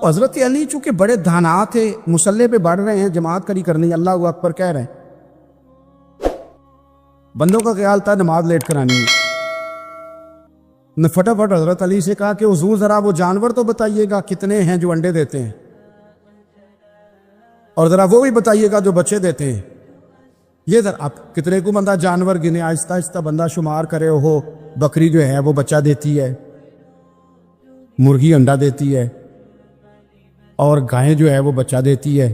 حضرت علی چونکہ بڑے دھانا تھے، مصلے پہ بڑھ رہے ہیں، جماعت کری کرنی، اللہ اکبر کہہ رہے ہیں، بندوں کا خیال تھا نماز لیٹ کرانی ہے، نے فٹافٹ حضرت علی سے کہا کہ حضور ذرا وہ جانور تو بتائیے گا کتنے ہیں جو انڈے دیتے ہیں، اور ذرا وہ بھی بتائیے گا جو بچے دیتے ہیں۔ یہ ذرا آپ کتنے کو بندہ جانور گنے، آہستہ آہستہ بندہ شمار کرے، ہو بکری جو ہے وہ بچہ دیتی ہے، مرغی انڈا دیتی ہے، اور گائیں جو ہے وہ بچہ دیتی ہے،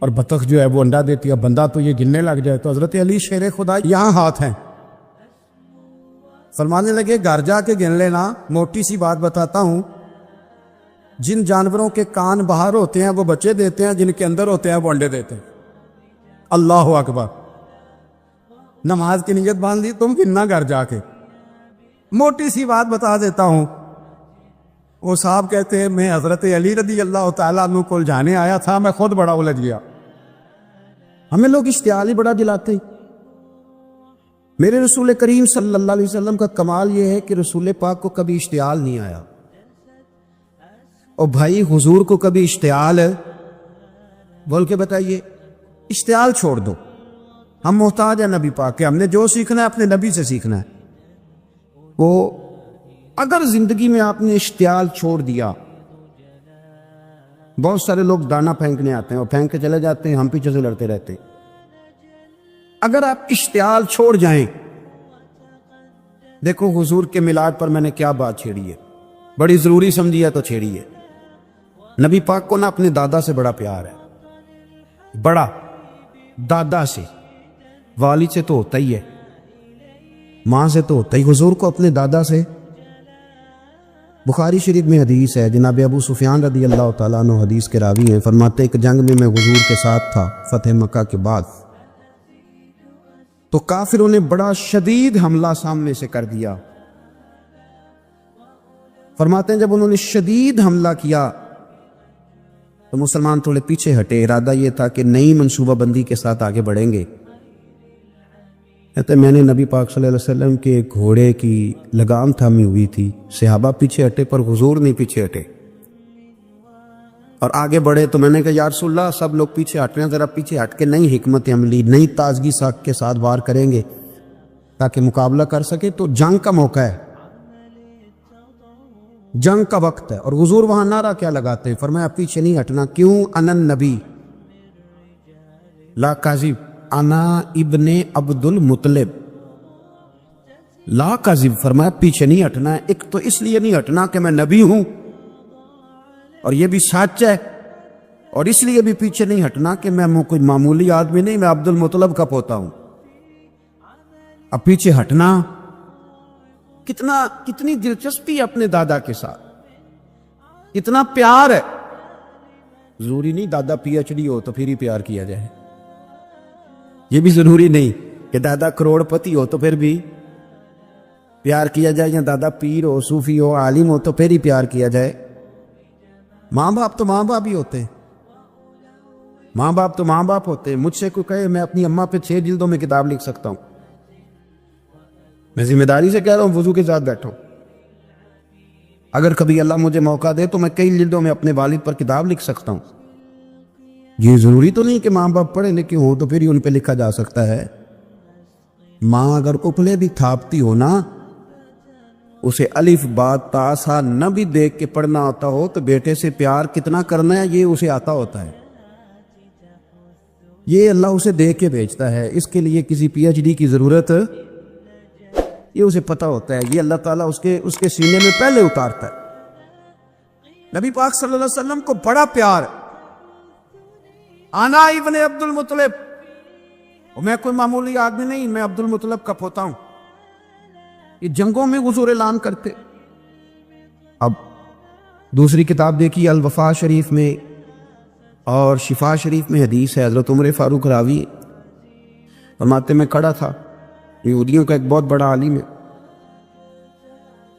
اور بطخ جو ہے وہ انڈا دیتی ہے، بندہ تو یہ گننے لگ جائے۔ تو حضرت علی شیر خدا یہاں ہاتھ ہیں، فرمانے لگے گھر جا کے گن لینا، موٹی سی بات بتاتا ہوں، جن جانوروں کے کان باہر ہوتے ہیں وہ بچے دیتے ہیں، جن کے اندر ہوتے ہیں وہ انڈے دیتے ہیں۔ اللہ اکبر، نماز کی نیت باندھ لی، تم گننا گھر جا کے۔ موٹی سی بات بتا دیتا ہوں، وہ صاحب کہتے ہیں میں حضرت علی رضی اللہ تعالیٰ عنہ کو جانے آیا تھا، میں خود بڑا الجھ گیا۔ ہمیں لوگ اشتعال ہی بڑا دلاتے ہیں۔ میرے رسول کریم صلی اللہ علیہ وسلم کا کمال یہ ہے کہ رسول پاک کو کبھی اشتعال نہیں آیا، اور بھائی حضور کو کبھی اشتعال ہے بول کے بتائیے، اشتعال چھوڑ دو، ہم محتاج ہیں نبی پاک کے، ہم نے جو سیکھنا ہے اپنے نبی سے سیکھنا ہے۔ وہ اگر زندگی میں آپ نے اشتعال چھوڑ دیا، بہت سارے لوگ دانا پھینکنے آتے ہیں اور پھینک کے چلے جاتے ہیں، ہم پیچھے سے لڑتے رہتے ہیں۔ اگر آپ اشتعال چھوڑ جائیں، دیکھو حضور کے میلاد پر میں نے کیا بات چھیڑی ہے، بڑی ضروری سمجھی ہے تو چھیڑی ہے۔ نبی پاک کو نا اپنے دادا سے بڑا پیار ہے، بڑا دادا سے، والد سے تو ہوتا ہی ہے، ماں سے تو ہوتا ہی، حضور کو اپنے دادا سے۔ بخاری شریف میں حدیث ہے، جناب ابو سفیان رضی اللہ تعالیٰ عنہ حدیث کے راوی ہیں، فرماتے ایک جنگ میں حضور کے ساتھ تھا فتح مکہ کے بعد، تو کافروں نے بڑا شدید حملہ سامنے سے کر دیا۔ فرماتے ہیں جب انہوں نے شدید حملہ کیا تو مسلمان تھوڑے پیچھے ہٹے، ارادہ یہ تھا کہ نئی منصوبہ بندی کے ساتھ آگے بڑھیں گے۔ کہتے میں نے نبی پاک صلی اللہ علیہ وسلم کے گھوڑے کی لگام تھامی ہوئی تھی، صحابہ پیچھے ہٹے پر حضور نہیں پیچھے ہٹے اور آگے بڑھے۔ تو میں نے کہا یا رسول اللہ سب لوگ پیچھے ہٹ رہے ہیں، ذرا پیچھے ہٹ کے نئی حکمت عملی، نئی تازگی ساکھ کے ساتھ وار کریں گے تاکہ مقابلہ کر سکے۔ تو جنگ کا موقع ہے، جنگ کا وقت ہے، اور حضور وہاں نعرہ کیا لگاتے ہیں، فرمایا پیچھے نہیں ہٹنا، کیوں؟ انا النبی لا کاذب، انا ابن عبد المطلب لا کاذب، فرمایا پیچھے نہیں ہٹنا ہے۔ ایک تو اس لیے نہیں ہٹنا کہ میں نبی ہوں اور یہ بھی سچ ہے، اور اس لیے بھی پیچھے نہیں ہٹنا کہ میں کوئی معمولی آدمی نہیں، میں عبد المطلب کا پوتا ہوں۔ اب پیچھے ہٹنا، کتنی دلچسپی ہے اپنے دادا کے ساتھ، کتنا پیار ہے۔ ضروری نہیں دادا پی ایچ ڈی ہو تو پھر ہی پیار کیا جائے، یہ بھی ضروری نہیں کہ دادا کروڑ پتی ہو تو پھر بھی پیار کیا جائے، یا دادا پیر ہو، صوفی ہو، عالم ہو تو پھر ہی پیار کیا جائے۔ ماں باپ تو ماں باپ ہی ہوتے ہیں، ماں باپ تو ماں باپ ہوتے ہیں۔ مجھ سے کوئی کہے میں اپنی اماں پہ 6 جلدوں میں کتاب لکھ سکتا ہوں، میں ذمہ داری سے کہہ رہا ہوں، وضو کے ساتھ بیٹھو، اگر کبھی اللہ مجھے موقع دے تو میں کئی جلدوں میں اپنے والد پر کتاب لکھ سکتا ہوں۔ یہ ضروری تو نہیں کہ ماں باپ پڑھے لکھے ہوں تو پھر ہی ان پہ لکھا جا سکتا ہے۔ ماں اگر اپلے بھی تھاپتی ہو نا، اسے الف با تا سا نہ بھی دیکھ کے پڑھنا آتا ہو تو بیٹے سے پیار کتنا کرنا ہے یہ اسے آتا ہوتا ہے، یہ اللہ اسے دیکھ کے بھیجتا ہے، اس کے لیے کسی پی ایچ ڈی کی ضرورت یہ اسے پتہ ہوتا ہے، یہ اللہ تعالیٰ اس کے سینے میں پہلے اتارتا ہے۔ نبی پاک صلی اللہ علیہ وسلم کو بڑا پیار، انا ابن عبد المطلب، اور میں کوئی معمولی آدمی نہیں، میں عبد المطلب کا پوتا ہوں۔ یہ جنگوں میں حضور اعلان کرتے۔ اب دوسری کتاب دیکھی الوفا شریف میں اور شفا شریف میں حدیث ہے، حضرت عمر فاروق راوی فرماتے میں کھڑا تھا، یہودیوں کا ایک بہت بڑا عالم ہے،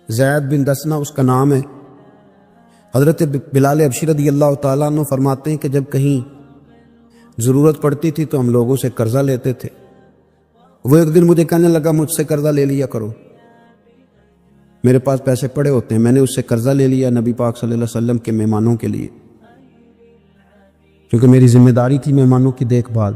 زید بن دسنا اس کا نام ہے، حضرت بلال حبشی رضی اللہ تعالیٰ عنہ فرماتے ہیں کہ جب کہیں ضرورت پڑتی تھی تو ہم لوگوں سے قرضہ لیتے تھے، وہ ایک دن مجھے کہنے لگا مجھ سے قرضہ لے لیا کرو، میرے پاس پیسے پڑے ہوتے ہیں، میں نے اس سے قرضہ لے لیا نبی پاک صلی اللہ علیہ وسلم کے مہمانوں کے لیے، کیونکہ میری ذمہ داری تھی مہمانوں کی دیکھ بھال۔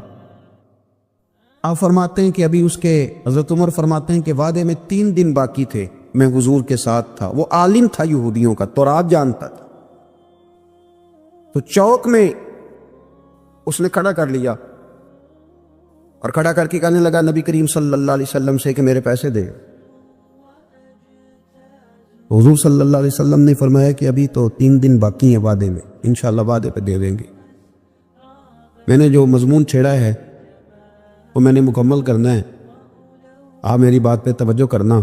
آپ فرماتے ہیں کہ ابھی اس کے حضرت عمر فرماتے ہیں کہ وعدے میں 3 دن باقی تھے، میں حضور کے ساتھ تھا، وہ عالم تھا یہودیوں کا، تورات جانتا تھا، تو چوک میں اس نے کھڑا کر لیا اور کھڑا کر کے کہنے لگا نبی کریم صلی اللہ علیہ وسلم سے کہ میرے پیسے دے۔ حضور صلی اللہ علیہ وسلم نے فرمایا کہ ابھی تو 3 دن باقی ہیں وعدے میں، انشاءاللہ وعدے پہ دے دیں گے۔ میں نے جو مضمون چھیڑا ہے وہ میں نے مکمل کرنا ہے، آپ میری بات پہ توجہ کرنا۔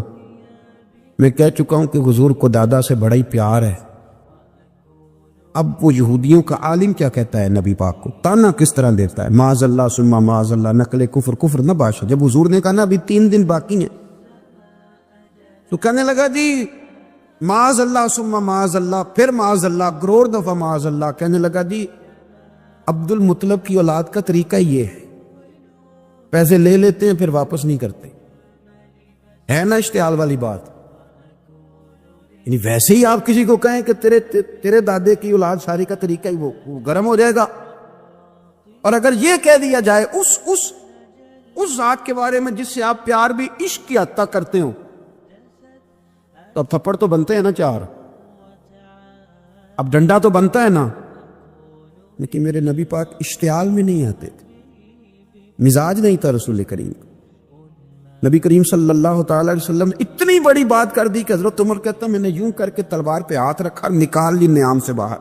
میں کہہ چکا ہوں کہ حضور کو دادا سے بڑا ہی پیار ہے۔ اب وہ یہودیوں کا عالم کیا کہتا ہے نبی پاک کو، تانا کس طرح دیتا ہے، معاذ اللہ ثم معاذ اللہ، نقل کفر نہ باشا۔ جب حضور نے کہا نا ابھی 3 دن باقی ہیں، تو کہنے لگا جی معاذ اللہ ثم معاذ اللہ، پھر معاذ اللہ، کروڑ دفعہ معاذ اللہ۔ کہنے لگا جی عبد المطلب کی اولاد کا طریقہ یہ ہے، پیسے لے لیتے ہیں پھر واپس نہیں کرتے، ہے نا اشتعال والی بات۔ یعنی ویسے ہی آپ کسی کو کہیں کہ تیرے دادے کی اولاد ساری کا طریقہ ہی وہ گرم ہو جائے گا، اور اگر یہ کہہ دیا جائے اس ذات کے بارے میں جس سے آپ پیار بھی عشق کی حد تک کرتے ہو، تو اب تھپڑ تو بنتے ہیں نا 4، اب ڈنڈا تو بنتا ہے نا۔ لیکن میرے نبی پاک اشتعال میں نہیں آتے تھے، مزاج نہیں تھا رسول کریم۔ نبی کریم صلی اللہ تعالی علیہ وسلم نے اتنی بڑی بات کر دی کہ حضرت عمر کہتا میں نے یوں کر کے تلوار پہ ہاتھ رکھا، نکال لی نیام سے باہر،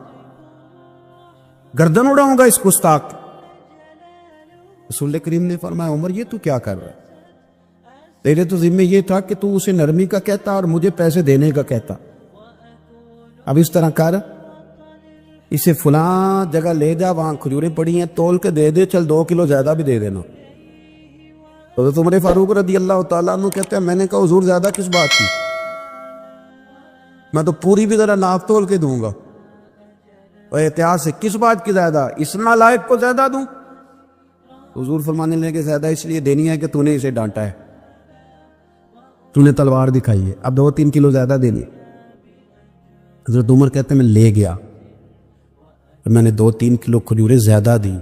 گردن اڑاؤں گا اس گستاخ۔ رسول کریم نے فرمایا عمر یہ تو کیا کر رہا ہے، تیرے تو ذمہ یہ تھا کہ تو اسے نرمی کا کہتا اور مجھے پیسے دینے کا کہتا، اب اس طرح کر، اسے فلاں جگہ لے جا، وہاں کھجوریں پڑی ہیں تول کے دے دے، چل 2 کلو زیادہ بھی دے دینا۔ حضرت عمر فاروق رضی اللہ تعالیٰ عنہ کہتے ہیں میں نے کہا حضور زیادہ کس بات کی، میں تو پوری بھی ذرا ناپ تول کے دوں گا، اور احتیاط سے کس بات کی زیادہ، اس نالائق کو زیادہ دوں؟ حضور فرمانے لگے کہ زیادہ اس لیے دینی ہے کہ تو نے اسے ڈانٹا ہے، تو نے تلوار دکھائی ہے، اب 2-3 کلو زیادہ دینی۔ حضرت عمر کہتے ہیں میں لے گیا، میں نے 2-3 کلو کھجوریں زیادہ دی،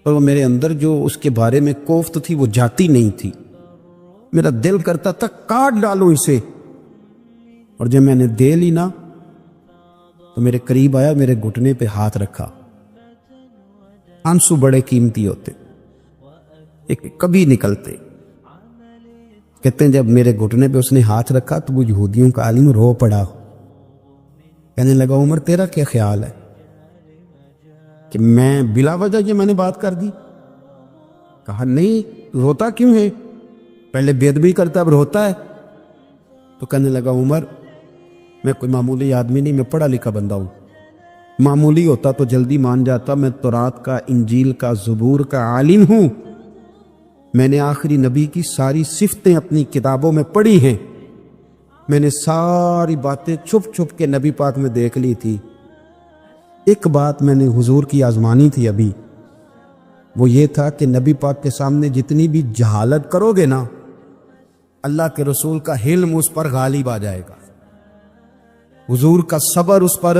اور وہ میرے اندر جو اس کے بارے میں کوفت تھی وہ جاتی نہیں تھی، میرا دل کرتا تھا کاٹ ڈالوں اسے، اور جب میں نے دے لی نا تو میرے قریب آیا، میرے گھٹنے پہ ہاتھ رکھا۔ آنسو بڑے قیمتی ہوتے، ایک کبھی نکلتے۔ کہتے ہیں جب میرے گھٹنے پہ اس نے ہاتھ رکھا تو وہ یہودیوں کا عالم رو پڑا، کہنے لگا عمر تیرا کیا خیال ہے کہ میں بلا وجہ یہ میں نے بات کر دی؟ کہا نہیں، روتا کیوں ہے، پہلے بے ادبی کرتا اب روتا ہے۔ تو کہنے لگا عمر میں کوئی معمولی آدمی نہیں، میں پڑھا لکھا بندہ ہوں، معمولی ہوتا تو جلدی مان جاتا، میں تورات کا، انجیل کا، زبور کا عالم ہوں، میں نے آخری نبی کی ساری صفتیں اپنی کتابوں میں پڑھی ہیں، میں نے ساری باتیں چھپ چھپ کے نبی پاک میں دیکھ لی تھی، ایک بات میں نے حضور کی آزمانی تھی ابھی، وہ یہ تھا کہ نبی پاک کے سامنے جتنی بھی جہالت کرو گے نا، اللہ کے رسول کا حلم اس پر غالب آ جائے گا، حضور کا صبر اس پر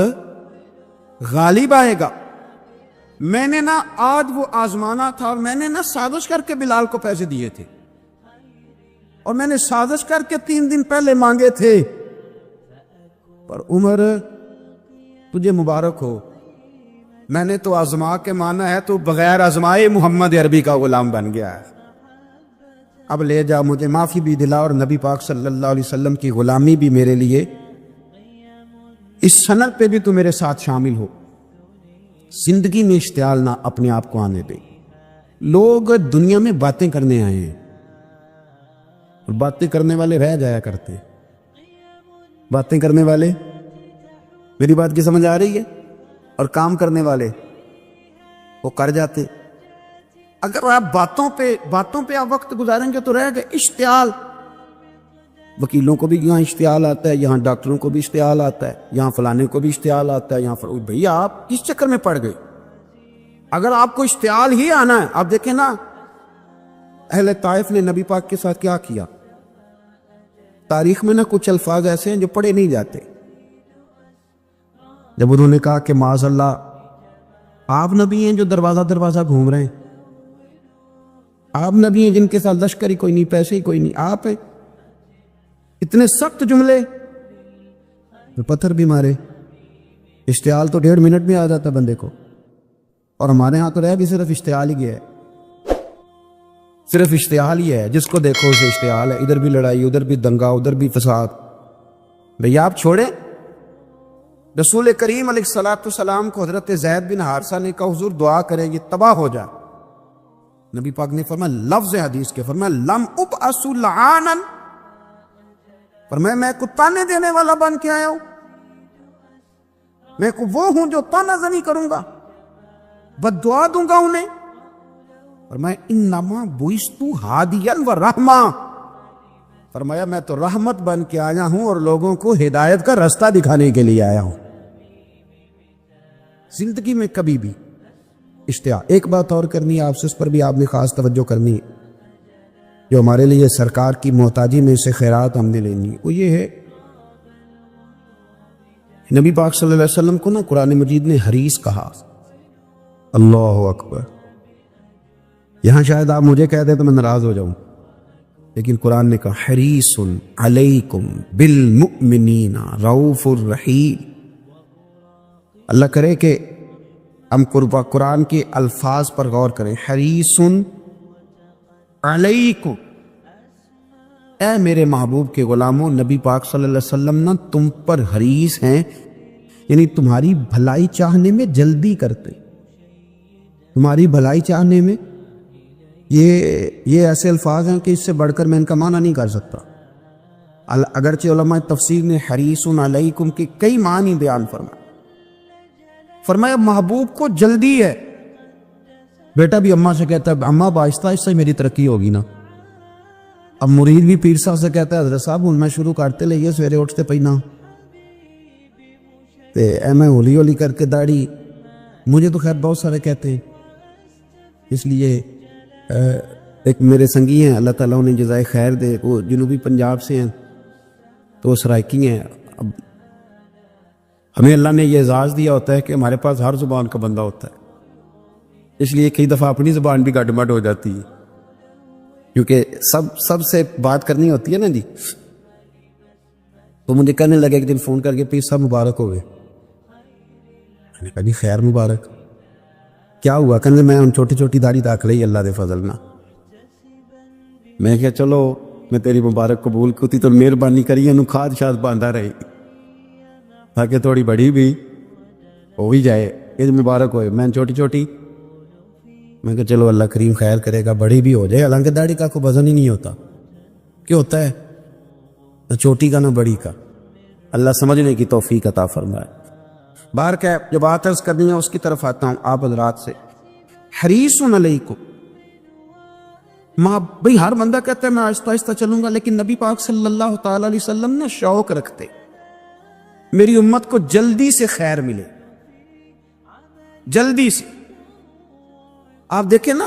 غالب آئے گا۔ میں نے نا آج وہ آزمانا تھا، اور میں نے نا سازش کر کے بلال کو پیسے دیے تھے، اور میں نے سازش کر کے 3 دن پہلے مانگے تھے، پر عمر تجھے مبارک ہو، میں نے تو آزما کے مانا ہے، تو بغیر آزمائے محمد عربی کا غلام بن گیا ہے، اب لے جا، مجھے معافی بھی دلا، اور نبی پاک صلی اللہ علیہ وسلم کی غلامی بھی میرے لیے، اس سند پہ بھی تو میرے ساتھ شامل ہو۔ زندگی میں اشتعال نہ اپنے آپ کو آنے دے۔ لوگ دنیا میں باتیں کرنے آئے ہیں، اور باتیں کرنے والے رہ جایا کرتے ہیں، باتیں کرنے والے، میری بات کی سمجھ آ رہی ہے، اور کام کرنے والے وہ کر جاتے۔ اگر آپ باتوں پہ آپ وقت گزاریں گے تو رہ گئے اشتعال۔ وکیلوں کو بھی یہاں اشتعال آتا ہے، یہاں ڈاکٹروں کو بھی اشتعال آتا ہے، یہاں فلانے کو بھی اشتعال آتا ہے، یہاں بھئی آپ کس چکر میں پڑ گئے؟ اگر آپ کو اشتعال ہی آنا ہے، آپ دیکھیں نا اہل طائف نے نبی پاک کے ساتھ کیا کیا، تاریخ میں نا کچھ الفاظ ایسے ہیں جو پڑھے نہیں جاتے. جب انہوں نے کہا کہ معاذ اللہ آپ نبی ہیں جو دروازہ دروازہ گھوم رہے ہیں، آپ نبی ہیں جن کے ساتھ لشکر ہی کوئی نہیں، پیسے ہی کوئی نہیں، آپ ہیں. اتنے سخت جملے. تو پتھر بھی مارے. اشتعال تو 1.5 منٹ میں آ جاتا بندے کو، اور ہمارے ہاں تو رہ بھی صرف اشتعال ہی گیا ہے. صرف اشتعال ہی ہے، جس کو دیکھو اسے اشتعال ہے. ادھر بھی لڑائی، ادھر بھی دنگا، ادھر بھی فساد. بھئی آپ چھوڑیں. رسول کریم علیہ السلام کو حضرت زید بن حارثہ نے کہا حضور دعا کریں یہ تباہ ہو جائے. نبی پاک نے فرمایا، لفظ حدیث کے فرمایا لم ابعث لعانا، فرمایا میں کو تانے دینے والا بن کے آیا ہوں، میں کو وہ ہوں جو تانا زنی کروں گا، بد دعا دوں گا انہیں. فرمایا انما بعثت ہادیا و رحمہ، فرمایا میں تو رحمت بن کے آیا ہوں اور لوگوں کو ہدایت کا راستہ دکھانے کے لیے آیا ہوں. زندگی میں کبھی بھی اشتعال. ایک بات اور کرنی ہے آپ سے، اس پر بھی آپ نے خاص توجہ کرنی ہے، جو ہمارے لیے سرکار کی محتاجی میں سے خیرات ہم نے لینی ہے. وہ یہ ہے نبی پاک صلی اللہ علیہ وسلم کو نا قرآن مجید نے حریص کہا. اللہ اکبر. یہاں شاید آپ مجھے کہہ دیں تو میں ناراض ہو جاؤں، لیکن قرآن نے کہا حریص علیکم بالمؤمنین رؤوف الرحیم. اللہ کرے کہ ہم قرآن کے الفاظ پر غور کریں. حریص علیکم، اے میرے محبوب کے غلاموں، نبی پاک صلی اللہ علیہ وسلم نا تم پر حریص ہیں، یعنی تمہاری بھلائی چاہنے میں جلدی کرتے. تمہاری بھلائی چاہنے میں یہ ایسے الفاظ ہیں کہ اس سے بڑھ کر میں ان کا معنی نہیں کر سکتا. اگرچہ علماء تفسیر نے حریص علیکم کے کئی معنی بیان فرمایا محبوب کو جلدی ہے. بیٹا بھی اماں سے کہتا ہے اماں آہستہ آہستہ میری ترقی ہوگی نا. اب مرید بھی پیر صاحب سے کہتا ہے حضرت صاحب ہوں میں شروع کرتے لئیے سویرے اٹھتے پہنا میں ہولی ہولی کر کے داڑھی. مجھے تو خیر بہت سارے کہتے ہیں، اس لیے ایک میرے سنگی ہیں اللہ تعالیٰ انہیں جزائے خیر دے، وہ جنوبی پنجاب سے ہیں تو وہ سرائکی ہیں. اب ہمیں اللہ نے یہ اعزاز دیا ہوتا ہے کہ ہمارے پاس ہر زبان کا بندہ ہوتا ہے، اس لیے کئی دفعہ اپنی زبان بھی گڈ مڈ ہو جاتی ہے، کیونکہ سب سے بات کرنی ہوتی ہے نا جی. تو مجھے کہنے لگے ایک دن فون کر کے پیر صاحب مبارک ہو گئے. میں نے کہا جی خیر مبارک، کیا ہوا؟ کہنے میں ہم چھوٹی چھوٹی داڑھی رکھ لئی اللہ دے فضل نہ. میں کہا چلو میں تیری مبارک قبول کی تو مہربانی کری انہوں کھاد شاد باندھا رہی تاکہ تھوڑی بڑی بھی ہو ہی جائے. یہ مبارک ہوئے میں چھوٹی چھوٹی، میں کہا چلو اللہ کریم خیر کرے گا بڑی بھی ہو جائے. حالانکہ داڑھی کا کوئی وزن ہی نہیں ہوتا. کیوں ہوتا ہے؟ نہ چھوٹی کا نہ بڑی کا. اللہ سمجھنے کی توفیق عطا فرمائے. بار کہ جو بات عرض کرنی ہے اس کی طرف آتا ہوں آپ حضرات سے. حریص علیکم، بھئی ہر بندہ کہتا ہے میں آہستہ آہستہ چلوں گا، لیکن نبی پاک صلی اللہ تعالی علیہ وسلم نے شوق رکھتے میری امت کو جلدی سے خیر ملے، جلدی سے. آپ دیکھیں نا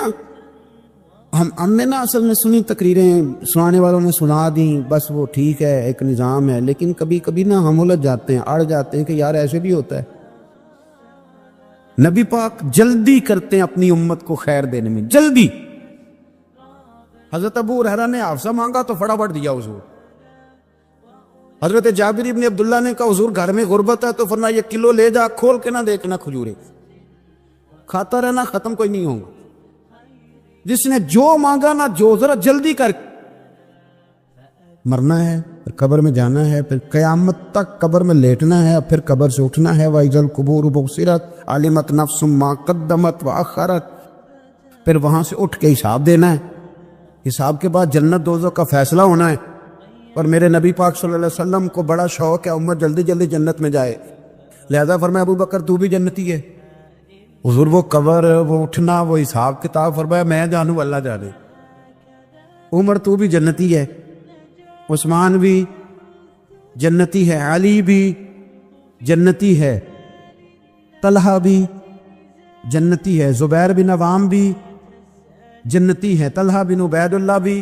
ہم نے نا اصل میں سنی تقریریں، سنانے والوں نے سنا دیں، بس وہ ٹھیک ہے ایک نظام ہے، لیکن کبھی کبھی نا ہم الجھ جاتے ہیں، اڑ جاتے ہیں کہ یار ایسے بھی ہوتا ہے. نبی پاک جلدی کرتے ہیں اپنی امت کو خیر دینے میں، جلدی. حضرت ابو ہریرہ نے حافظہ مانگا تو فٹافٹ دیا حضور. حضرت جابر ابن عبداللہ نے کہا حضور گھر میں غربت ہے تو فرمایا یہ کلو لے جا، کھول کے نہ دیکھنا کھجورے، کھاتا رہنا ختم کوئی نہیں ہوگا. جس نے جو مانگا نا جو ذرا جلدی کر. مرنا ہے پھر قبر میں جانا ہے، پھر قیامت تک قبر میں لیٹنا ہے، پھر قبر سے اٹھنا ہے. وَإِذَا الْقُبُورُ بُعْثِرَتْ عَلِمَتْ نَفْسٌ مَا قَدَّمَتْ وَأَخَّرَتْ. پھر وہاں سے اٹھ کے حساب دینا ہے. حساب کے بعد جنت دوزخ کا فیصلہ ہونا ہے. اور میرے نبی پاک صلی اللہ علیہ وسلم کو بڑا شوق ہے امت جلدی جلدی جنت میں جائے، لہذا فرمایا ابو بکر تو بھی جنتی ہے. حضور وہ قبر، وہ اٹھنا، وہ حساب کتاب، فرمایا میں جانوں اللہ جانے. عمر تو بھی جنتی ہے، عثمان بھی جنتی ہے، علی بھی جنتی ہے، طلحہ بھی جنتی ہے، زبیر بن عوام بھی جنتی ہے، طلحہ بن عبید اللہ بھی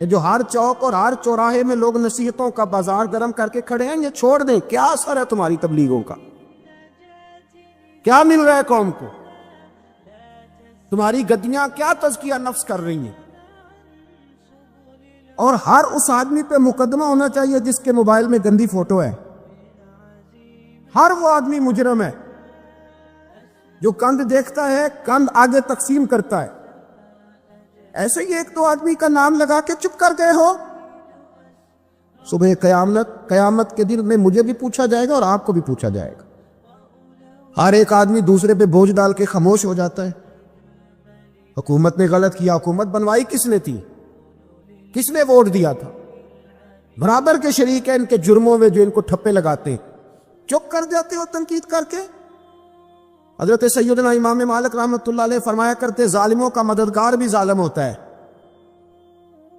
یہ جو ہر چوک اور ہر چوراہے میں لوگ نصیحتوں کا بازار گرم کر کے کھڑے ہیں، یہ چھوڑ دیں. کیا اثر ہے تمہاری تبلیغوں کا؟ کیا مل رہا ہے قوم کو؟ تمہاری گدیاں کیا تزکیہ نفس کر رہی ہیں؟ اور ہر اس آدمی پہ مقدمہ ہونا چاہیے جس کے موبائل میں گندی فوٹو ہے. ہر وہ آدمی مجرم ہے جو کند دیکھتا ہے، کند آگے تقسیم کرتا ہے. ایسے ہی ایک دو آدمی کا نام لگا کے چپ کر گئے ہو، صبح قیامت کے دن میں مجھے بھی پوچھا جائے گا اور آپ کو بھی پوچھا جائے گا. ہر ایک آدمی دوسرے پہ بوجھ ڈال کے خاموش ہو جاتا ہے. حکومت نے غلط کیا، حکومت بنوائی کس نے تھی؟ کس نے ووٹ دیا تھا؟ برابر کے شریک ہیں ان کے جرموں میں جو ان کو ٹھپے لگاتے ہیں. چپ کر جاتے ہو تنقید کر کے. حضرت سیدنا امام مالک رحمۃ اللہ علیہ فرمایا کرتے ظالموں کا مددگار بھی ظالم ہوتا ہے.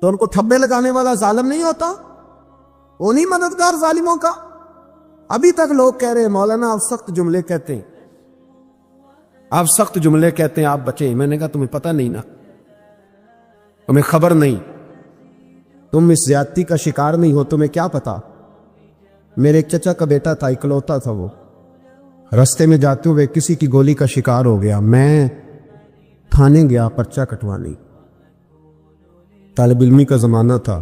تو ان کو ٹھپے لگانے والا ظالم نہیں ہوتا؟ وہ نہیں مددگار ظالموں کا؟ ابھی تک لوگ کہہ رہے ہیں مولانا آپ سخت جملے کہتے ہیں، آپ سخت جملے کہتے ہیں، آپ بچیں. میں نے کہا تمہیں پتہ نہیں نا، تمہیں خبر نہیں، تم اس زیادتی کا شکار نہیں ہو، تمہیں کیا پتا. میرے ایک چچا کا بیٹا تھا، اکلوتا تھا، وہ رستے میں جاتے ہوئے کسی کی گولی کا شکار ہو گیا. میں تھانے گیا پرچہ کٹوانے. طالب علمی کا زمانہ تھا.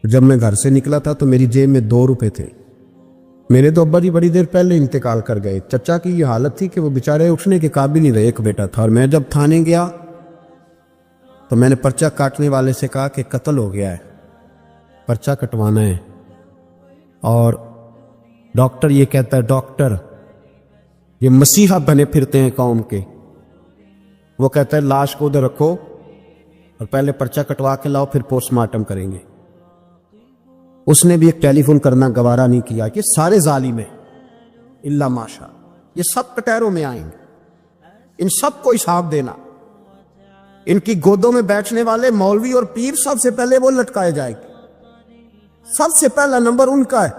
جب میں گھر سے نکلا تھا تو میری جیب میں 2 روپے تھے. میرے تو ابا جی بڑی دیر پہلے انتقال کر گئے. چچا کی یہ حالت تھی کہ وہ بیچارے اٹھنے کے قابل نہیں رہے، ایک بیٹا تھا. اور میں جب تھانے گیا تو میں نے پرچہ کاٹنے والے سے کہا کہ قتل ہو گیا ہے، پرچہ کٹوانا ہے. اور ڈاکٹر یہ کہتا ہے، ڈاکٹر یہ مسیحا بنے پھرتے ہیں قوم کے، وہ کہتا ہے لاش کو ادھر رکھو اور پہلے پرچہ کٹوا کے لاؤ، پھر پوسٹ مارٹم کریں گے. اس نے بھی ایک ٹیلی فون کرنا گوارا نہیں کیا. کہ سارے ظالم ہیں الا ماشاء، یہ سب کٹہروں میں آئیں گے، ان سب کو حساب دینا. ان کی گودوں میں بیٹھنے والے مولوی اور پیر سب سے پہلے وہ لٹکائے جائیں گے. سب سے پہلا نمبر ان کا ہے.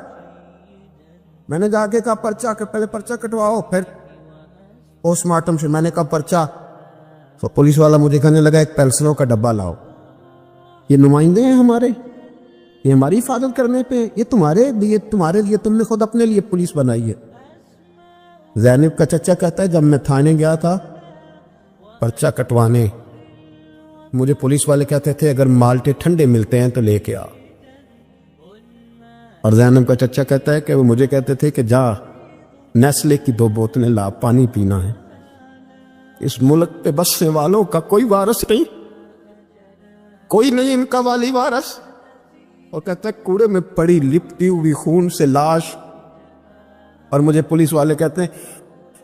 میں نے جا کے کہا پرچہ کہ پہلے پرچہ کٹواؤ پھر پوسٹ مارٹم. سے میں نے کہا پرچہ، تو پولیس والا مجھے کہنے لگا ایک پینسلوں کا ڈبہ لاؤ. یہ نمائندے ہیں ہمارے، یہ ہماری حفاظت کرنے پہ، یہ تمہارے لیے تم نے خود اپنے لیے پولیس بنائی ہے. زینب کا چچا کہتا ہے جب میں تھانے گیا تھا پرچہ کٹوانے، مجھے پولیس والے کہتے تھے اگر مالٹے ٹھنڈے ملتے ہیں تو لے کے آ. اور زینب کا چچا کہتا ہے کہ وہ مجھے کہتے تھے کہ جا نیسلے کی 2 بوتلیں لا، پانی پینا ہے. اس ملک پہ بسنے والوں کا کوئی وارث نہیں، کوئی نہیں ان کا والی وارث. اور کہتا ہے کوڑے میں پڑی لپٹی ہوئی خون سے لاش. اور مجھے پولیس والے کہتے ہیں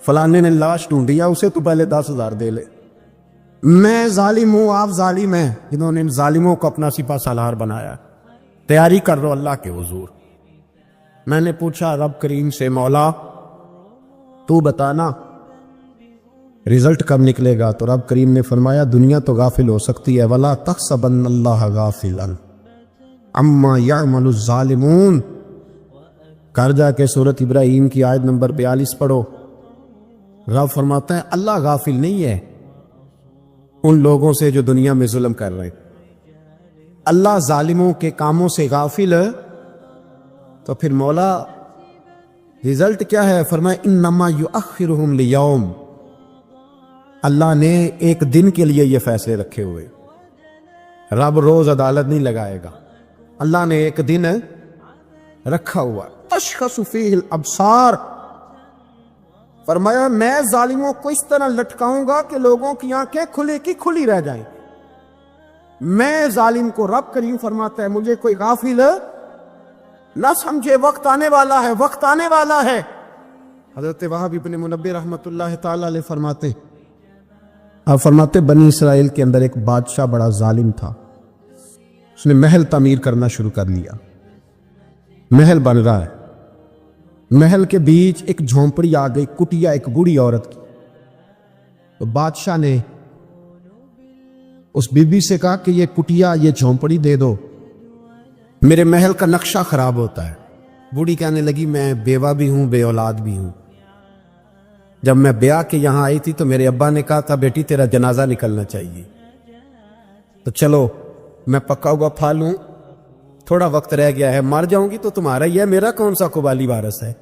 فلانے نے لاش ڈھونڈیا، اسے تو پہلے 10,000 دے لے. میں ظالم ہوں، آپ ظالم ہیں جنہوں نے ان ظالموں کو اپنا سپہ سالار بنایا. تیاری کر رہو اللہ کے حضور. میں نے پوچھا رب کریم سے، مولا تو بتانا رزلٹ کب نکلے گا؟ تو رب کریم نے فرمایا دنیا تو غافل ہو سکتی ہے، وَلَا تَحْسَبَنَّ اللَّهَ غَافِلًا عَمَّا يَعْمَلُ الظَّالِمُونَ. کر جا کے سورۃ ابراہیم کی آیت نمبر 42 پڑھو. رب فرماتا ہے اللہ غافل نہیں ہے ان لوگوں سے جو دنیا میں ظلم کر رہے ہیں. اللہ ظالموں کے کاموں سے غافل ہے. تو پھر مولا رزلٹ کیا ہے؟ فرمایا انما یؤخرہم لیوم. اللہ نے ایک دن کے لیے یہ فیصلے رکھے ہوئے. رب روز عدالت نہیں لگائے گا، اللہ نے ایک دن رکھا ہوا. تشخص فیہ الابصار. فرمایا میں ظالموں کو اس طرح لٹکاؤں گا کہ لوگوں کی آنکھیں کھلے کی کھلی رہ جائیں. میں ظالم کو، رب کریم فرماتا ہے مجھے کوئی غافل نہ سمجھے، وقت آنے والا ہے، وقت آنے والا ہے. حضرت وہب ابن منبہ رحمۃ اللہ تعالی علیہ فرماتے، آپ فرماتے بنی اسرائیل کے اندر ایک بادشاہ بڑا ظالم تھا. اس نے محل تعمیر کرنا شروع کر لیا. محل بن رہا ہے، محل کے بیچ ایک جھونپڑی آ گئی، کٹیا ایک بوڑھی عورت کی. تو بادشاہ نے اس بی بی سے کہا کہ یہ کٹیا، یہ جھونپڑی دے دو، میرے محل کا نقشہ خراب ہوتا ہے. بوڑھی کہنے لگی میں بیوہ بھی ہوں، بے اولاد بھی ہوں. جب میں بیاہ کے یہاں آئی تھی تو میرے ابا نے کہا تھا بیٹی تیرا جنازہ نکلنا چاہیے، تو چلو میں پکا ہوا پھل ہوں, تھوڑا وقت رہ گیا ہے, مر جاؤں گی تو تمہارا ہی ہے, میرا کون سا قبالی وارث ہے.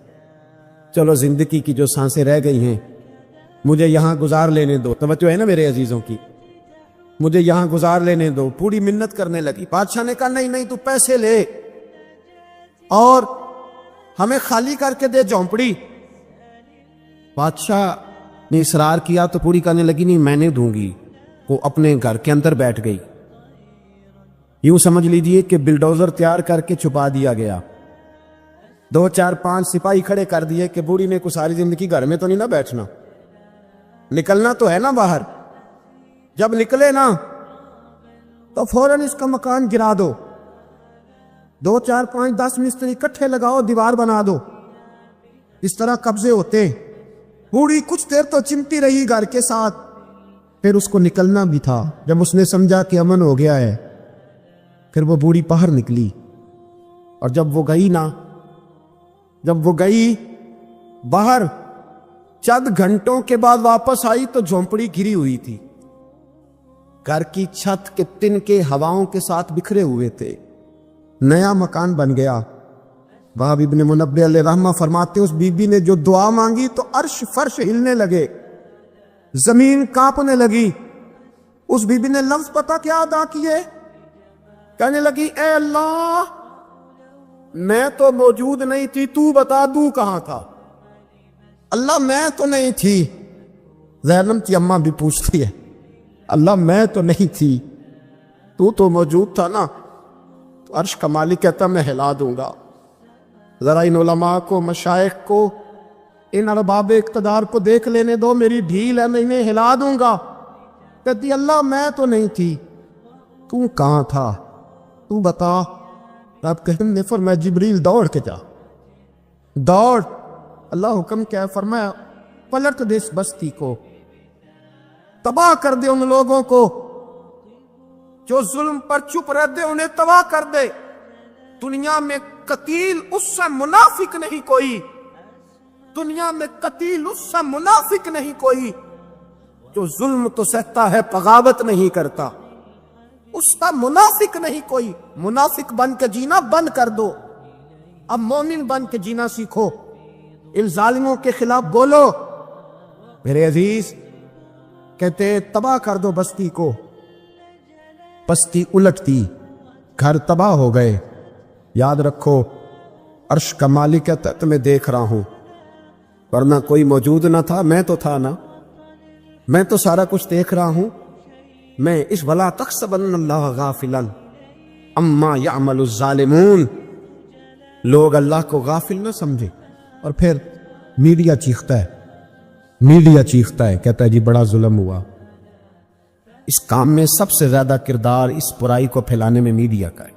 چلو زندگی کی جو سانسیں رہ گئی ہیں مجھے یہاں گزار لینے دو. توجہ ہے نا میرے عزیزوں کی, مجھے یہاں گزار لینے دو. پوری منت کرنے لگی. بادشاہ نے کہا نہیں نہیں, تو پیسے لے اور ہمیں خالی کر کے دے جھونپڑی. بادشاہ نے اصرار کیا تو پوری کرنے لگی نہیں میں نے دوں گی. وہ اپنے گھر کے اندر بیٹھ گئی. یوں سمجھ لیجئے کہ بلڈوزر تیار کر کے چھپا دیا گیا. 2 4 5 سپاہی کھڑے کر دیے کہ بوڑھی نے کو ساری زندگی گھر میں تو نہیں نہ بیٹھنا, نکلنا تو ہے نا باہر. جب نکلے نا تو فوراً اس کا مکان گرا دو. 2 4 5 10 مستری اکٹھے لگاؤ, دیوار بنا دو. اس طرح قبضے ہوتے. بوڑھی کچھ دیر تو چمٹی رہی گھر کے ساتھ, پھر اس کو نکلنا بھی تھا. جب اس نے سمجھا کہ امن ہو گیا ہے پھر وہ بوڑھی باہر نکلی. اور جب وہ گئی باہر, چند گھنٹوں کے بعد واپس آئی تو جھونپڑی گری ہوئی تھی. گھر کی چھت کے تنکے ہواؤں کے ساتھ بکھرے ہوئے تھے. نیا مکان بن گیا. وہاب ابن منبہ علیہ رحمہ فرماتے اس بی بی نے جو دعا مانگی تو عرش فرش ہلنے لگے, زمین کانپنے لگی. اس بی بی نے لفظ پتہ کیا ادا کیے, کہنے لگی اے اللہ میں تو موجود نہیں تھی, تو بتا دوں کہاں تھا. اللہ میں تو نہیں تھی. زینب کی اماں بھی پوچھتی ہے اللہ میں تو نہیں تھی, تو موجود تھا نا. تو عرش کا مالک کہتا میں ہلا دوں گا. ذرا ان علماء کو, مشائخ کو, ان ارباب اقتدار کو دیکھ لینے دو, میری ڈھیل ہے, میں انہیں ہلا دوں گا. کہتی اللہ میں تو نہیں تھی, تو کہاں تھا, تو بتا. آپ کہتے ہیں فرمایا جبریل دوڑ کے جا, دوڑ. اللہ حکم کیا فرمایا پلٹ دے اس بستی کو, تباہ کر دے ان لوگوں کو جو ظلم پر چپ رہتے, انہیں تباہ کر دے. دنیا میں قتیل اس سے منافق نہیں کوئی, دنیا میں قتیل اس سے منافق نہیں کوئی جو ظلم تو سہتا ہے بغاوت نہیں کرتا. اس کا منافق نہیں کوئی. منافق بن کے جینا بند کر دو, اب مومن بن کے جینا سیکھو. ان ظالموں کے خلاف بولو. میرے عزیز کہتے تباہ کر دو بستی کو. بستی الٹتی, گھر تباہ ہو گئے. یاد رکھو عرش کا مالک ہے, تمہیں دیکھ رہا ہوں, ورنہ کوئی موجود نہ تھا, میں تو تھا نا, میں تو سارا کچھ دیکھ رہا ہوں. میں اس ولا تحسبن اللہ غافلا اما یعمل الظالمون, لوگ اللہ کو غافل نہ سمجھے. اور پھر میڈیا چیختا ہے, کہتا ہے جی بڑا ظلم ہوا. اس کام میں سب سے زیادہ کردار اس برائی کو پھیلانے میں میڈیا کا ہے.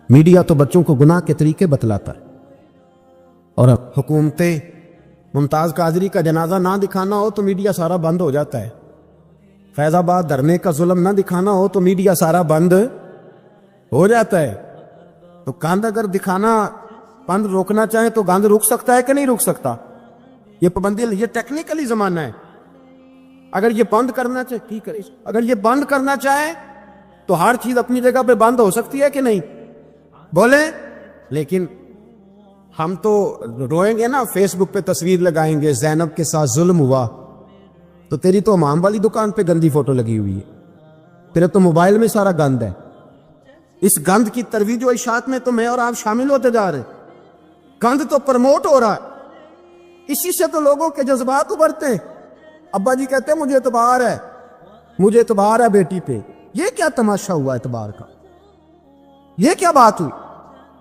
میڈیا تو بچوں کو گناہ کے طریقے بتلاتا ہے. اور حکومتیں ممتاز قادری کا جنازہ نہ دکھانا ہو تو میڈیا سارا بند ہو جاتا ہے. فیض آباد دھرنے کا ظلم نہ دکھانا ہو تو میڈیا سارا بند ہو جاتا ہے. تو گند اگر دکھانا بند روکنا چاہیں تو گند رک سکتا ہے کہ نہیں رک سکتا؟ یہ پابندی, یہ ٹیکنیکلی زمانہ ہے. اگر یہ بند کرنا چاہے ٹھیک ہے, اگر یہ بند کرنا چاہے تو ہر چیز اپنی جگہ پہ بند ہو سکتی ہے کہ نہیں؟ بولیں. لیکن ہم تو روئیں گے نا, فیس بک پہ تصویر لگائیں گے زینب کے ساتھ ظلم ہوا, تو تیری تو امام والی دکان پہ گندی فوٹو لگی ہوئی ہے, تیرے تو موبائل میں سارا گند ہے. اس گند کی ترویج و اشاعت میں تو میں اور آپ شامل ہوتے جا رہے ہیں. گند تو پرموٹ ہو رہا ہے, اسی سے تو لوگوں کے جذبات ابھرتے ہیں. ابا جی کہتے ہیں مجھے اعتبار ہے بیٹی پہ. یہ کیا تماشا ہوا اعتبار کا؟ یہ کیا بات ہوئی؟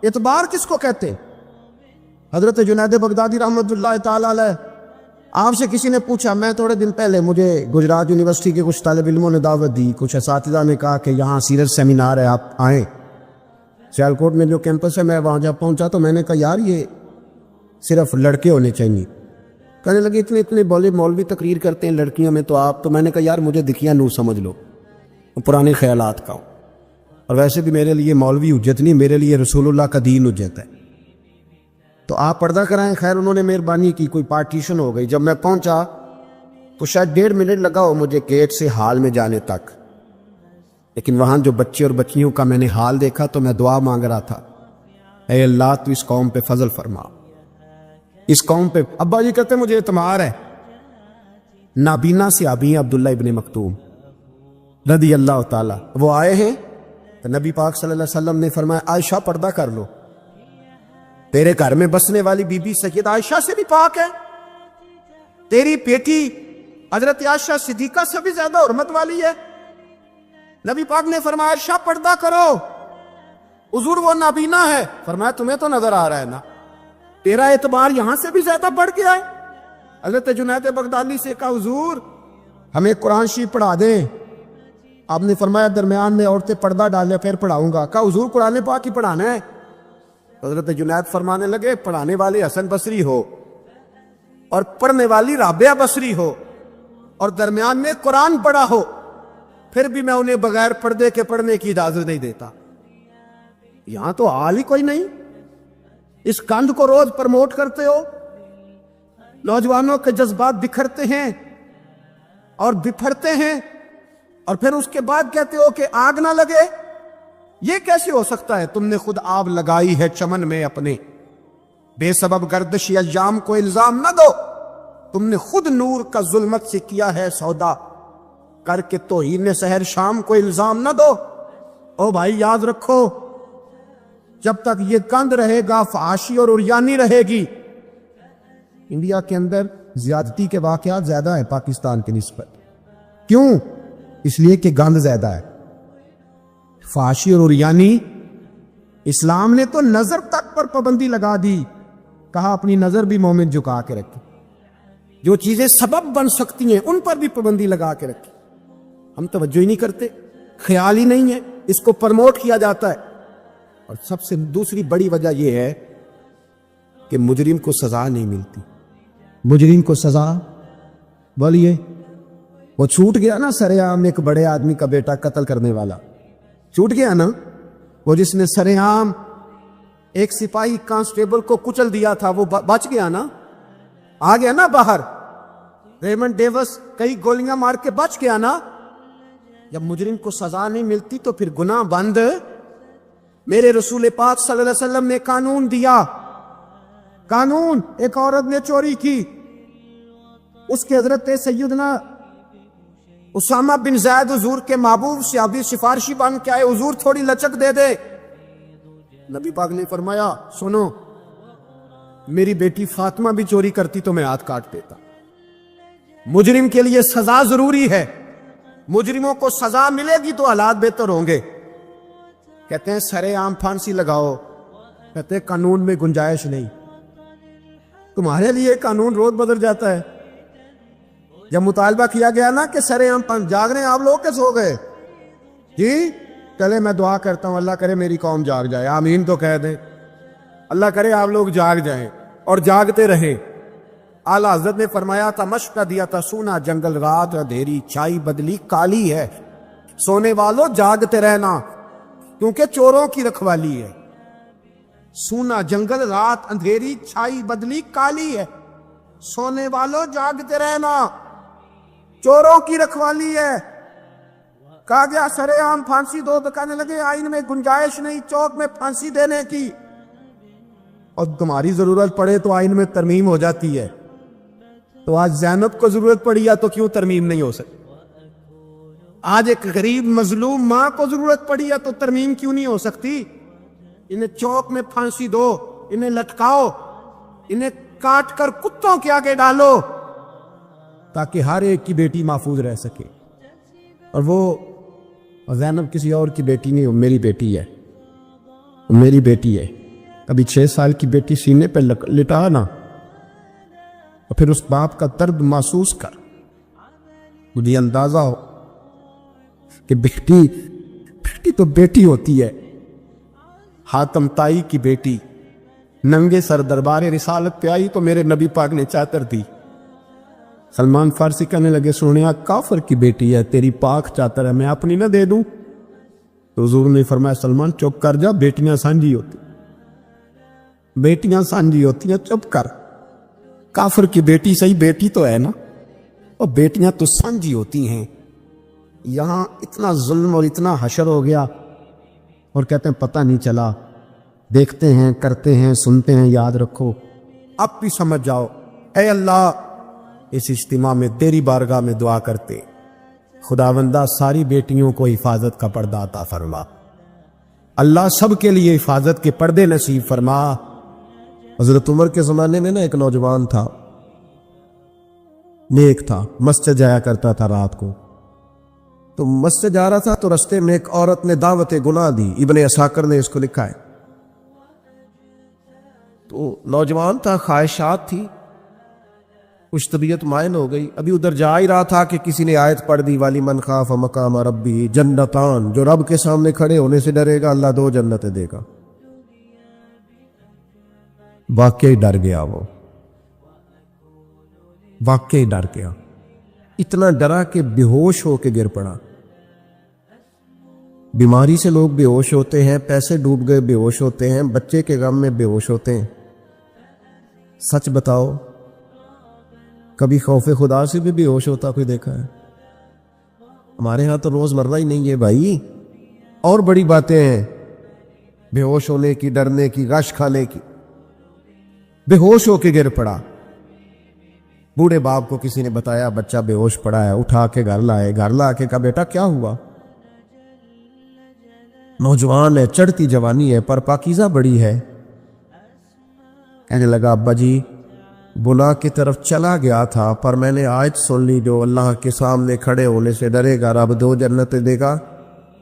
اعتبار کس کو کہتے؟ حضرت جنید بغدادی رحمۃ اللہ تعالی علیہ, آپ سے کسی نے پوچھا, میں تھوڑے دن پہلے, مجھے گجرات یونیورسٹی کے کچھ طالب علموں نے دعوت دی, کچھ اساتذہ نے کہا کہ یہاں سیرت سیمینار ہے آپ آئیں. سیالکوٹ میں جو کیمپس ہے, میں وہاں جب پہنچا تو میں نے کہا یار یہ صرف لڑکے ہونے چاہیے. کہنے لگے اتنے بولے مولوی تقریر کرتے ہیں لڑکیوں میں, تو آپ, تو میں نے کہا یار مجھے دکھیا نور سمجھ لو, پرانے خیالات کا ہوں. اور ویسے بھی میرے لیے مولوی حجت نہیں, میرے لیے رسول اللہ کا دین حجت ہے. تو آپ پردہ کرائیں. خیر انہوں نے مہربانی کی, کوئی پارٹیشن ہو گئی. جب میں پہنچا تو شاید 1.5 منٹ لگا ہو مجھے گیٹ سے ہال میں جانے تک. لیکن وہاں جو بچے اور بچیوں کا میں نے حال دیکھا تو میں دعا مانگ رہا تھا، اے اللہ تو اس قوم پہ فضل فرما، اس قوم پہ۔ ابا جی کہتے مجھے اعتماد ہے، نابینا سے ابھی عبداللہ ابن مکتوم رضی اللہ تعالی، وہ آئے ہیں تو نبی پاک صلی اللہ علیہ وسلم نے فرمایا عائشہ پردہ کر لو، تیرے گھر میں بسنے والی بی بی سید عائشہ سے بھی پاک ہے، تیری بیٹی حضرت عائشہ صدیقہ سے بھی زیادہ حرمت والی ہے۔ نبی پاک نے فرمایا عائشہ پردہ کرو، حضور وہ نابینا ہے۔ فرمایا تمہیں تو نظر آ رہا ہے نا، تیرا اعتبار یہاں سے بھی زیادہ بڑھ گیا ہے۔ حضرت جنید بغدادی سے کہا حضور ہمیں قرآن شریف پڑھا دیں، آپ نے فرمایا درمیان میں عورتیں پردہ ڈالیں پھر پڑھاؤں گا۔ کہا حضور قرآن پاک ہی پڑھانا ہے؟ حضرت جنید فرمانے لگے پڑھانے والے حسن بصری ہو اور پڑھنے والی رابعہ بصری ہو اور درمیان میں قرآن پڑھا ہو، پھر بھی میں انہیں بغیر پردے کے پڑھنے کی اجازت نہیں دیتا۔ یہاں تو حال ہی کوئی نہیں، اس کاند کو روز پرموٹ کرتے ہو، نوجوانوں کے جذبات بکھرتے ہیں اور بپھرتے ہیں، اور پھر اس کے بعد کہتے ہو کہ آگ نہ لگے۔ یہ کیسے ہو سکتا ہے؟ تم نے خود آگ لگائی ہے چمن میں اپنے، بے سبب گردش ایام کو الزام نہ دو، تم نے خود نور کا ظلمت سے کیا ہے سودا، کر کے توہین سحر شام کو الزام نہ دو۔ او بھائی یاد رکھو، جب تک یہ کند رہے گا فحاشی اور عریانی رہے گی۔ انڈیا کے اندر زیادتی کے واقعات زیادہ ہیں پاکستان کی نسبت، کیوں؟ اس لیے کہ گند زیادہ ہے، فحاشی اور عریانی۔ اسلام نے تو نظر تک پر پابندی لگا دی، کہا اپنی نظر بھی مومن جھکا کے رکھے، جو چیزیں سبب بن سکتی ہیں ان پر بھی پابندی لگا کے رکھے۔ ہم توجہ ہی نہیں کرتے، خیال ہی نہیں ہے، اس کو پرموٹ کیا جاتا ہے۔ اور سب سے دوسری بڑی وجہ یہ ہے کہ مجرم کو سزا نہیں ملتی۔ مجرم کو سزا بولیے، وہ چھوٹ گیا نا سر عام ایک بڑے آدمی کا بیٹا قتل کرنے والا، چھوٹ گیا نا، وہ جس نے سر عام ایک سپاہی کانسٹیبل کو کچل دیا تھا، وہ بچ گیا نا، آ گیا نا باہر۔ ریمنڈ ڈیوس کئی گولیاں مار کے بچ گیا نا۔ جب مجرم کو سزا نہیں ملتی تو پھر گناہ بند۔ میرے رسول پاک صلی اللہ علیہ وسلم نے قانون دیا، قانون، ایک عورت نے چوری کی، اس کے حضرت سیدنا اسامہ بن زید حضور کے محبوب صحابی سفارشی بن کے آئے، حضور تھوڑی لچک دے دے۔ نبی پاک نے فرمایا سنو، میری بیٹی فاطمہ بھی چوری کرتی تو میں ہاتھ کاٹ دیتا۔ مجرم کے لیے سزا ضروری ہے، مجرموں کو سزا ملے گی تو حالات بہتر ہوں گے۔ کہتے ہیں سرے عام پھانسی لگاؤ، کہتے ہیں قانون میں گنجائش نہیں۔ تمہارے لیے قانون روز بدل جاتا ہے۔ جب مطالبہ کیا گیا نا کہ سرے عام جاگ رہے ہیں آپ لوگ، کیسے ہو گئے جی؟ چلے میں دعا کرتا ہوں اللہ کرے میری قوم جاگ جائے، آمین تو کہہ دیں، اللہ کرے آپ لوگ جاگ جائیں اور جاگتے رہیں۔ اعلیٰ حضرت نے فرمایا تھا، مشورہ دیا تھا، سونا جنگل رات اندھیری چھائی بدلی کالی ہے، سونے والوں جاگتے رہنا کیونکہ چوروں کی رکھوالی ہے۔ سونا جنگل رات اندھیری چھائی بدلی کالی ہے، سونے والوں جاگتے رہنا، چوروں کی رکھوالی ہے۔ کہا گیا سرے عام پھانسی دو، تو کہنے لگے آئین میں گنجائش نہیں چوک میں پھانسی دینے کی، اور تمہاری ضرورت پڑے تو آئین میں ترمیم ہو جاتی ہے۔ تو آج زینب کو ضرورت پڑی یا تو کیوں ترمیم نہیں ہو سکتی؟ آج ایک غریب مظلوم ماں کو ضرورت پڑی یا تو ترمیم کیوں نہیں ہو سکتی؟ انہیں چوک میں پھانسی دو، انہیں لٹکاؤ، انہیں کاٹ کر کتوں کے آگے ڈالو تاکہ ہر ایک کی بیٹی محفوظ رہ سکے۔ اور وہ زینب کسی اور کی بیٹی نہیں، وہ میری بیٹی ہے، میری بیٹی ہے۔ کبھی 6 سال کی بیٹی سینے پہ لٹا نا، اور پھر اس باپ کا درد محسوس کر، مجھے اندازہ ہو کہ بیٹی تو بیٹی ہوتی ہے۔ حاتم تائی کی بیٹی ننگے سر دربار رسالت پہ آئی تو میرے نبی پاک نے چادر دی۔ سلمان فارسی کہنے لگے سنیا کافر کی بیٹی ہے، تیری پاک چادر ہے، میں اپنی نہ دے دوں؟ تو حضور نے فرمایا سلمان چپ کر جا، بیٹیاں سانجھی ہوتی، بیٹیاں سانجھی ہوتی ہیں، چپ کر۔ کافر کی بیٹی صحیح بیٹی تو ہے نا، اور بیٹیاں تو سانجھی ہوتی ہیں۔ یہاں اتنا ظلم اور اتنا حشر ہو گیا اور کہتے ہیں پتہ نہیں چلا، دیکھتے ہیں، کرتے ہیں، سنتے ہیں، یاد رکھو۔ اب بھی سمجھ جاؤ، اے اللہ اس اجتماع میں تیری بارگاہ میں دعا کرتے، خداوندہ ساری بیٹیوں کو حفاظت کا پردہ عطا فرما، اللہ سب کے لیے حفاظت کے پردے نصیب فرما۔ حضرت عمر کے زمانے میں نا ایک نوجوان تھا، نیک تھا، مسجد جایا کرتا تھا رات کو، تو مسجد جا رہا تھا تو رستے میں ایک عورت نے دعوت گناہ دی، ابن عساکر نے اس کو لکھا ہے۔ تو نوجوان تھا، خواہشات تھی، کچھ طبیعت مائل ہو گئی، ابھی ادھر جا ہی رہا تھا کہ کسی نے آیت پڑھ دی، والی من خاف مقام ربی جنتان، جو رب کے سامنے کھڑے ہونے سے ڈرے گا اللہ 2 جنتیں دے گا۔ واقعی ڈر گیا، وہ واقعی ڈر گیا، اتنا ڈرا کہ بے ہوش ہو کے گر پڑا۔ بیماری سے لوگ بے ہوش ہوتے ہیں، پیسے ڈوب گئے بے ہوش ہوتے ہیں، بچے کے غم میں بے ہوش ہوتے ہیں۔ سچ بتاؤ، کبھی خوف خدا سے بھی بے ہوش ہوتا کوئی دیکھا ہے؟ ہمارے ہاں تو روز مرہ ہی نہیں ہے بھائی، اور بڑی باتیں ہیں بے ہوش ہونے کی، ڈرنے کی، غش کھانے کی۔ بے ہوش ہو کے گر پڑا، بوڑھے باپ کو کسی نے بتایا بچہ بے ہوش پڑا ہے، اٹھا کے گھر لائے، گھر لا کے کہا بیٹا کیا ہوا؟ نوجوان ہے، چڑھتی جوانی ہے، پر پاکیزہ بڑی ہے۔ کہنے لگا ابا جی گناہ کی طرف چلا گیا تھا، پر میں نے آیت سن لی جو اللہ کے سامنے کھڑے ہونے سے ڈرے گا رب 2 جنتیں دے گا،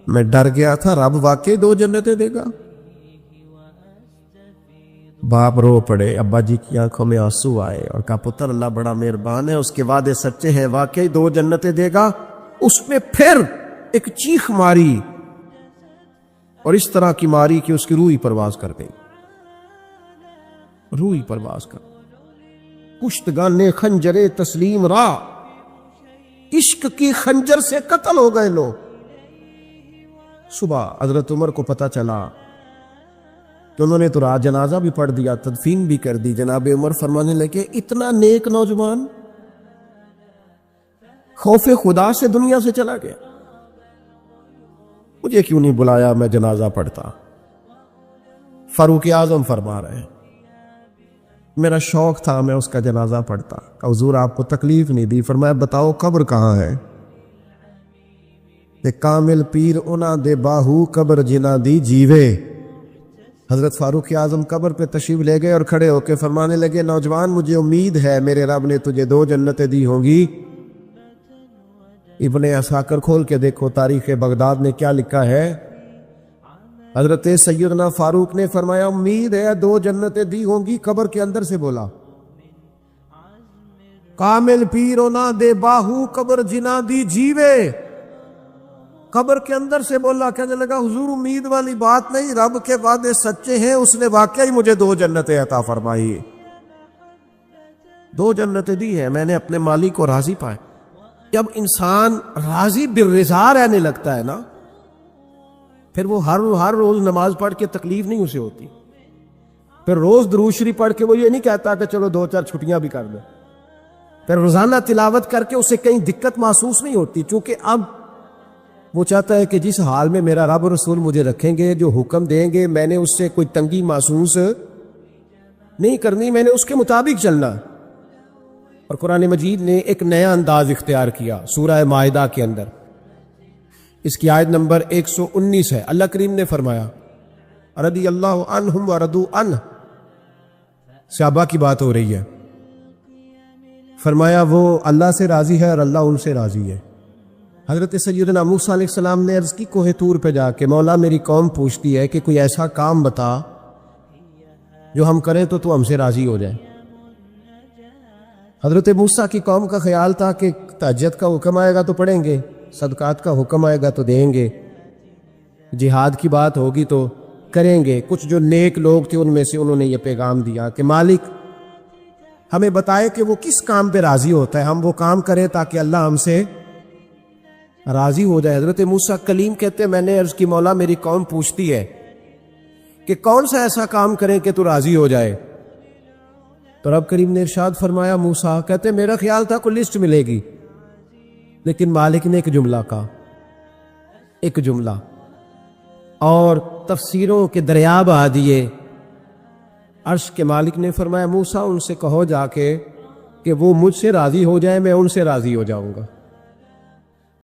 میں ڈر گیا تھا، رب واقعی 2 جنتیں دے گا۔ باپ رو پڑے، ابا جی کی آنکھوں میں آنسو آئے اور کہا پتر اللہ بڑا مہربان ہے، اس کے وعدے سچے ہیں، واقعی 2 جنتیں دے گا۔ اس میں پھر ایک چیخ ماری اور اس طرح کی ماری کہ اس کی روح ہی پرواز کر گئی، روح ہی پرواز کر۔ کشتگانے خنجر تسلیم را، عشق کی خنجر سے قتل ہو گئے لوگ۔ صبح حضرت عمر کو پتہ چلا کہ انہوں نے تو رات جنازہ بھی پڑھ دیا، تدفین بھی کر دی۔ جناب عمر فرمانے لگے اتنا نیک نوجوان خوف خدا سے دنیا سے چلا گیا، مجھے کیوں نہیں بلایا، میں جنازہ پڑھتا۔ فاروق اعظم فرما رہے ہیں میرا شوق تھا میں اس کا جنازہ پڑھتا۔ حضور آپ کو تکلیف نہیں دی، فرمایا بتاؤ قبر کہاں ہے؟ تے کامل پیر انہاں دے باہو قبر جنہ دی جیوے۔ حضرت فاروق اعظم قبر پہ تشریف لے گئے اور کھڑے ہو کے فرمانے لگے نوجوان مجھے امید ہے میرے رب نے تجھے 2 جنتیں دی ہوں گی۔ ابن عساکر کھول کے دیکھو تاریخ بغداد نے کیا لکھا ہے۔ حضرت سیدنا فاروق نے فرمایا امید ہے 2 جنتیں دی ہوں گی، قبر کے اندر سے بولا کامل پیرو نہ دے باہو قبر جنا دی جیوے۔ قبر کے اندر سے بولا، کہنے لگا حضور امید والی بات نہیں، رب کے وعدے سچے ہیں، اس نے واقعی مجھے 2 جنتیں عطا فرمائی، 2 جنتیں دی ہیں، میں نے اپنے مالک کو راضی پائے۔ جب انسان راضی بالرضا رہنے لگتا ہے نا، پھر وہ ہر روز نماز پڑھ کے تکلیف نہیں اسے ہوتی، پھر روز درود شریف پڑھ کے وہ یہ نہیں کہتا کہ چلو 2-4 چھٹیاں بھی کر دیں، پھر روزانہ تلاوت کر کے اسے کہیں دقت محسوس نہیں ہوتی، چونکہ اب وہ چاہتا ہے کہ جس حال میں میرا رب رسول مجھے رکھیں گے، جو حکم دیں گے، میں نے اس سے کوئی تنگی محسوس نہیں کرنی، میں نے اس کے مطابق چلنا۔ اور قرآن مجید نے ایک نیا انداز اختیار کیا سورہ مائدہ کے اندر، اس کی آیت نمبر 119 ہے۔ اللہ کریم نے فرمایا رضی اللہ عنہم ورضوا عنہ، صحابہ کی بات ہو رہی ہے، فرمایا وہ اللہ سے راضی ہے اور اللہ ان سے راضی ہے۔ حضرت سیدنا موسیٰ علیہ السلام نے عرض کی کوہ طور پہ جا کے مولا میری قوم پوچھتی ہے کہ کوئی ایسا کام بتا جو ہم کریں تو ہم سے راضی ہو جائے۔ حضرت موسیٰ کی قوم کا خیال تھا کہ تہجد کا حکم آئے گا تو پڑھیں گے، صدقات کا حکم آئے گا تو دیں گے، جہاد کی بات ہوگی تو کریں گے۔ کچھ جو نیک لوگ تھے ان میں سے انہوں نے یہ پیغام دیا کہ مالک ہمیں بتائے کہ وہ کس کام پہ راضی ہوتا ہے، ہم وہ کام کریں تاکہ اللہ ہم سے راضی ہو جائے۔ حضرت موسیٰ کلیم کہتے ہیں میں نے عرض کی مولا میری قوم پوچھتی ہے کہ کون سا ایسا کام کریں کہ تو راضی ہو جائے، تو رب کریم نے ارشاد فرمایا موسیٰ، کہتے میرا خیال تھا کوئی لسٹ ملے گی، لیکن مالک نے ایک جملہ کہا ایک جملہ، اور تفسیروں کے دریا بہا دیے۔ عرش کے مالک نے فرمایا موسیٰ ان سے کہو جا کے کہ وہ مجھ سے راضی ہو جائے، میں ان سے راضی ہو جاؤں گا۔